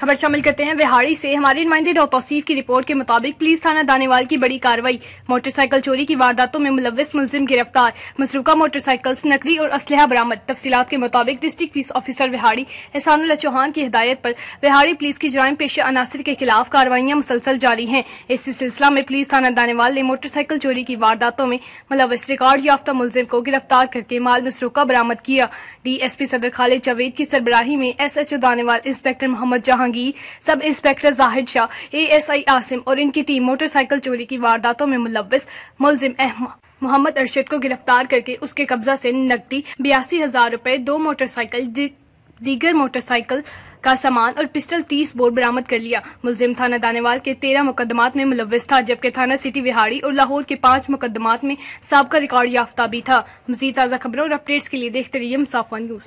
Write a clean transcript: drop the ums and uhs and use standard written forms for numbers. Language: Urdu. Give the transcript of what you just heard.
خبر شامل کرتے ہیں وہاڑی سے۔ ہماری نمائندے توصیف کی رپورٹ کے مطابق پولیس تھانہ دانیوال کی بڑی کارروائی، موٹر سائیکل چوری کی وارداتوں میں ملوث ملزم گرفتار، مسروقہ موٹر سائیکلز، نقدی اور اسلحہ برآمد۔ تفصیلات کے مطابق ڈسٹرکٹ پولیس آفیسر وہاڑی احسان اللہ چوہان کی ہدایت پر وہاڑی پولیس کی جرائم پیشہ عناصر کے خلاف کارروائیاں مسلسل جاری ہیں۔ اسی سلسلہ میں پولیس تھانہ دانیوال نے موٹر سائیکل چوری کی وارداتوں میں ملوث ریکارڈ یافتہ ملزم کو گرفتار کر کے مال مسروقہ برآمد کیا۔ ڈی ایس پی صدر خالد جاوید کی سربراہی میں S H O Daniwal inspector Muhammad Jahangir, sub inspector Zahid Shah, A S I Asim اور ان کی ٹیم موٹر سائیکل چوری کی وارداتوں میں ملوث ملزم محمد ارشد کو گرفتار کر کے اس کے قبضہ سے نقدی 82,000 روپے، 2 موٹر سائیکل، دیگر موٹر سائیکل کا سامان اور پسٹل 30 بور برآمد کر لیا۔ ملزم تھانہ دانیوال کے 13 مقدمات میں ملوث تھا، جبکہ تھانہ سٹی وہاڑی اور لاہور کے 5 مقدمات میں سابقہ ریکارڈ یافتہ بھی تھا۔ مزید تازہ خبروں اور اپڈیٹس کے لیے دیکھتے رہیے مسافہ نیوز۔